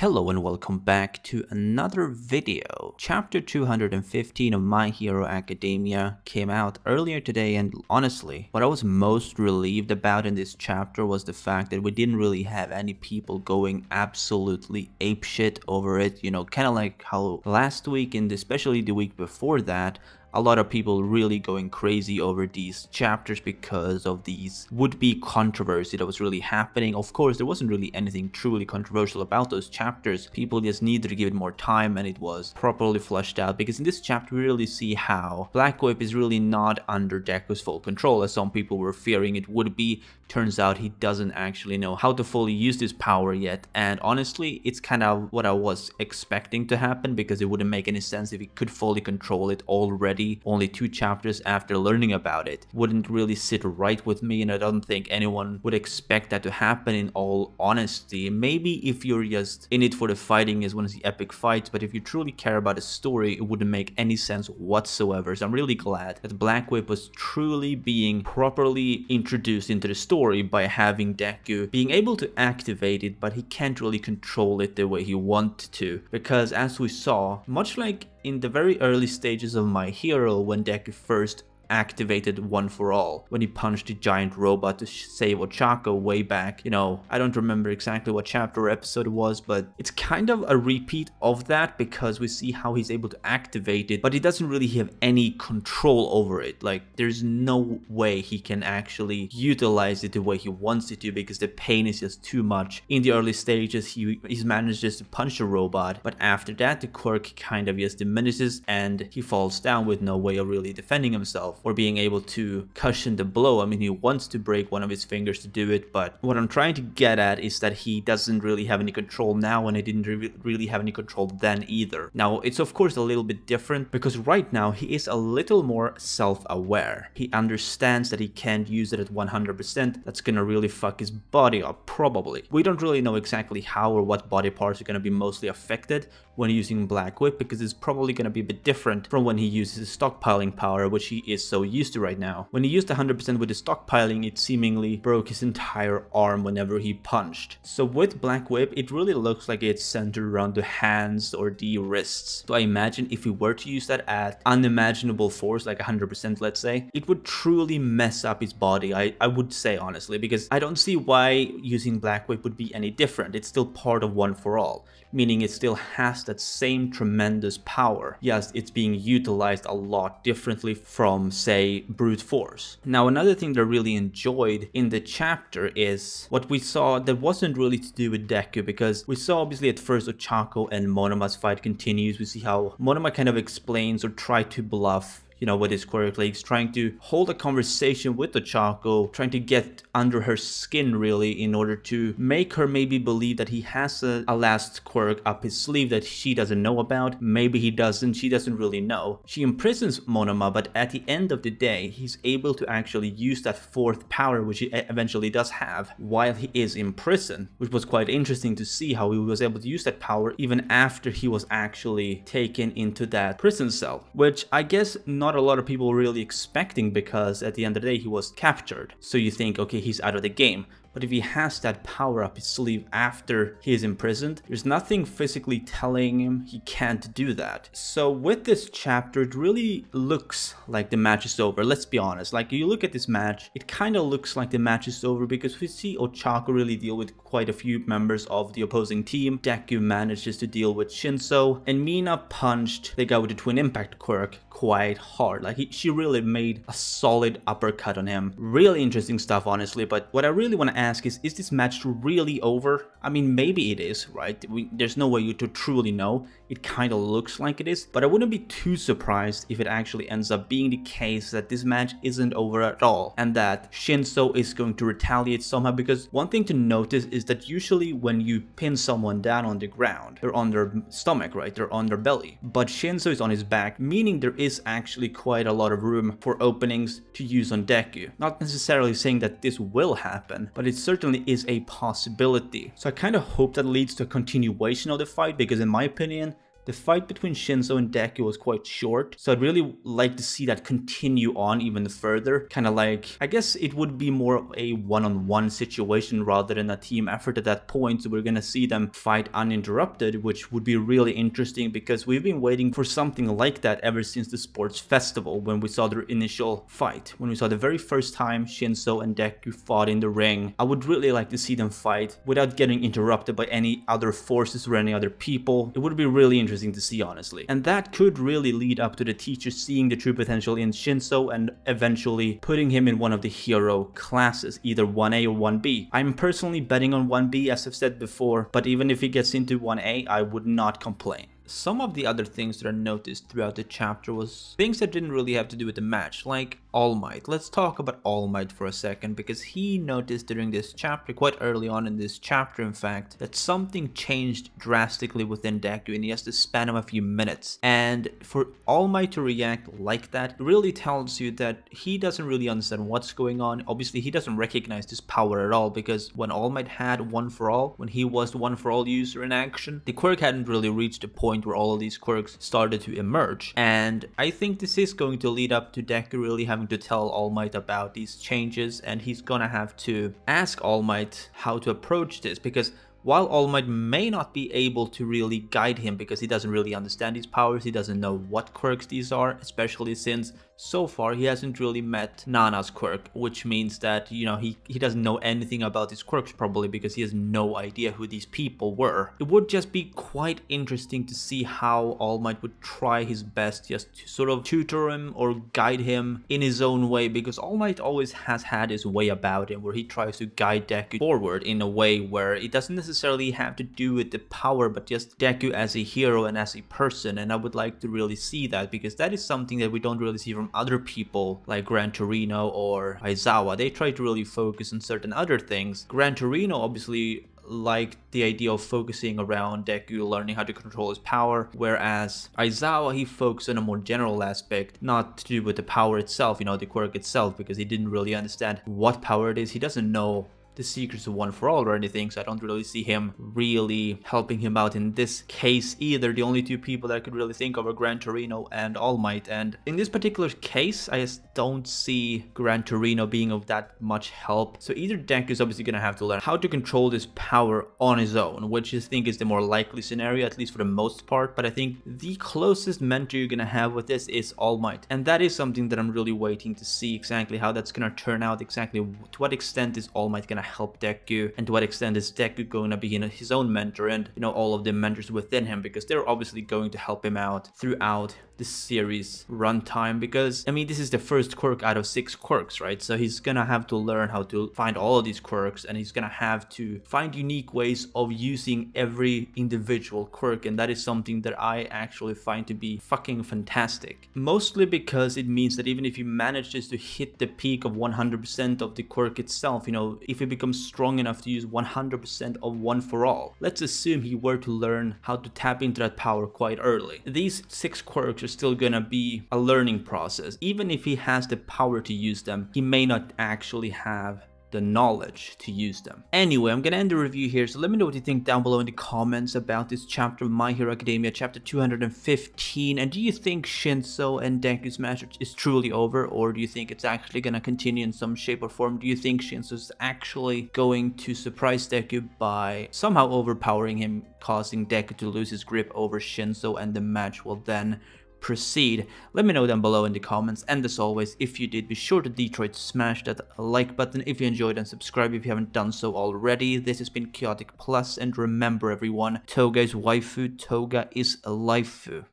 Hello and welcome back to another video. Chapter 215 of My Hero Academia came out earlier today, and honestly, what I was most relieved about in this chapter was the fact that we didn't really have any people going absolutely apeshit over it, kind of like how last week and especially the week before that, a lot of people really going crazy over these chapters because of these would-be controversy that was really happening. Of course, there wasn't really anything truly controversial about those chapters. People just needed to give it more time and it was properly fleshed out, because in this chapter we really see how Black Whip is really not under Deku's full control, as some people were fearing it would be. Turns out he doesn't actually know how to fully use this power yet, and honestly, it's kind of what I was expecting to happen, because it wouldn't make any sense if he could fully control it already. Only 2 chapters after learning about it. Wouldn't really sit right with me, and I don't think anyone would expect that to happen, in all honesty. Maybe if you're just in it for the fighting as one of the epic fights, but if you truly care about the story, it wouldn't make any sense whatsoever. So I'm really glad that Black Whip was truly being properly introduced into the story by having Deku being able to activate it, but he can't really control it the way he wanted to, because as we saw, much like in the very early stages of My Hero, when Deku first activated One for All, when he punched the giant robot to save Ochako way back. I don't remember exactly what chapter or episode it was, but it's kind of a repeat of that, because we see how he's able to activate it, but he doesn't really have any control over it. Like, there's no way he can actually utilize it the way he wants it to, because the pain is just too much. In the early stages, he's managed just to punch a robot, but after that, the quirk kind of just diminishes and he falls down with no way of really defending himself or being able to cushion the blow. I mean, he wants to break one of his fingers to do it, but what I'm trying to get at is that he doesn't really have any control now, and he didn't really have any control then either. Now, it's of course a little bit different, because right now he is a little more self-aware. He understands that he can't use it at 100%. That's gonna really fuck his body up, probably. We don't really know exactly how or what body parts are gonna be mostly affected when using Black Whip, because it's probably gonna be a bit different from when he uses his stockpiling power, which he is so used to right now. When he used 100% with his stockpiling, it seemingly broke his entire arm whenever he punched. So with Black Whip, it really looks like it's centered around the hands or the wrists. So I imagine if he were to use that at unimaginable force, like 100% let's say, it would truly mess up his body, I would say, honestly, because I don't see why using Black Whip would be any different. It's still part of One for All, meaning it still has that same tremendous power. Yes, it's being utilized a lot differently from, say, brute force. Now, another thing that I really enjoyed in the chapter is what we saw that wasn't really to do with Deku, because we saw obviously at first Ochako and Monoma's fight continues. We see how Monoma kind of explains or try to bluff with his quirk legs, trying to hold a conversation with Ochako, trying to get under her skin really, in order to make her maybe believe that he has a last quirk up his sleeve that she doesn't know about. Maybe he doesn't, she doesn't really know. She imprisons Monoma, but at the end of the day, he's able to actually use that 4th power, which he eventually does have, while he is in prison, which was quite interesting to see how he was able to use that power even after he was actually taken into that prison cell, which I guess not a lot of people were really expecting, because at the end of the day he was captured. So you think, okay, he's out of the game. But if he has that power up his sleeve after he is imprisoned, there's nothing physically telling him he can't do that. So with this chapter, it really looks like the match is over. Let's be honest. Like, you look at this match, it kind of looks like the match is over, because we see Ochako really deal with quite a few members of the opposing team. Deku manages to deal with Shinso, and Mina punched the guy with the twin impact quirk quite hard. Like, she really made a solid uppercut on him. Really interesting stuff, honestly. But what I really want to ask is this match really over? I mean, maybe it is, right? There's no way to truly know. It kind of looks like it is, but I wouldn't be too surprised if it actually ends up being the case that this match isn't over at all, and that Shinso is going to retaliate somehow. Because one thing to notice is that usually when you pin someone down on the ground, they're on their stomach, right? They're on their belly. But Shinso is on his back, meaning there is actually quite a lot of room for openings to use on Deku. Not necessarily saying that this will happen, but it certainly is a possibility. So I kind of hope that leads to a continuation of the fight, because in my opinion, the fight between Shinso and Deku was quite short, so I'd really like to see that continue on even further. Kind of like, I guess it would be more of a one-on-one situation rather than a team effort at that point, so we're gonna see them fight uninterrupted, which would be really interesting because we've been waiting for something like that ever since the sports festival when we saw their initial fight. When we saw the very first time Shinso and Deku fought in the ring, I would really like to see them fight without getting interrupted by any other forces or any other people. It would be really interesting to see, honestly. And that could really lead up to the teachers seeing the true potential in Shinso and eventually putting him in one of the hero classes, either 1A or 1B. I'm personally betting on 1B, as I've said before, but even if he gets into 1A, I would not complain. Some of the other things that I noticed throughout the chapter was things that didn't really have to do with the match, like All Might. Let's talk about All Might for a second, because he noticed during this chapter, quite early on in this chapter in fact, that something changed drastically within Deku in just the span of a few minutes. And for All Might to react like that really tells you that he doesn't really understand what's going on. Obviously, he doesn't recognize this power at all, because when All Might had One for All, when he was the One for All user in action, the quirk hadn't really reached a point where all of these quirks started to emerge. And I think this is going to lead up to Deku really having to tell All Might about these changes, and he's gonna have to ask All Might how to approach this, because while All Might may not be able to really guide him because he doesn't really understand his powers, he doesn't know what quirks these are, especially since so far he hasn't really met Nana's quirk, which means that, you know, he doesn't know anything about his quirks probably because he has no idea who these people were. It would just be quite interesting to see how All Might would try his best just to sort of tutor him or guide him in his own way, because All Might always has had his way about him where he tries to guide Deku forward in a way where it doesn't necessarily have to do with the power, but just Deku as a hero and as a person. And I would like to really see that, because that is something that we don't really see from other people like Gran Torino or Aizawa. They try to really focus on certain other things. Gran Torino obviously liked the idea of focusing around Deku learning how to control his power, whereas Aizawa, he focused on a more general aspect, not to do with the power itself, you know, the quirk itself, because he didn't really understand what power it is. He doesn't know the secrets of One for All or anything, so I don't really see him really helping him out in this case either. The only two people that I could really think of are Gran Torino and All Might, and in this particular case I just don't see Gran Torino being of that much help. So either Deku is obviously gonna have to learn how to control this power on his own, which I think is the more likely scenario, at least for the most part, but I think the closest mentor you're gonna have with this is All Might, and that is something that I'm really waiting to see exactly how that's gonna turn out, exactly to what extent is All Might gonna help Deku, and to what extent is Deku going to be his own mentor, and, you know, all of the mentors within him, because they're obviously going to help him out throughout the series runtime, because I mean, this is the first quirk out of 6 quirks, right? So he's gonna have to learn how to find all of these quirks, and he's gonna have to find unique ways of using every individual quirk, and that is something that I actually find to be fucking fantastic. Mostly because it means that even if he manages to hit the peak of 100% of the quirk itself, you know, if he becomes strong enough to use 100% of One for All, let's assume he were to learn how to tap into that power quite early, these 6 quirks are still gonna be a learning process. Even if he has the power to use them, he may not actually have the knowledge to use them. Anyway, I'm gonna end the review here, so let me know what you think down below in the comments about this chapter of My Hero Academia, chapter 215, and do you think Shinso and Deku's match is truly over, or do you think it's actually gonna continue in some shape or form? Do you think Shinso is actually going to surprise Deku by somehow overpowering him, causing Deku to lose his grip over Shinso, and the match will then proceed? Let me know down below in the comments, and as always, if you did, be sure to Detroit smash that like button if you enjoyed, and subscribe if you haven't done so already. This has been Chaotic Plus, and remember everyone, Toga is waifu, Toga is a laifu.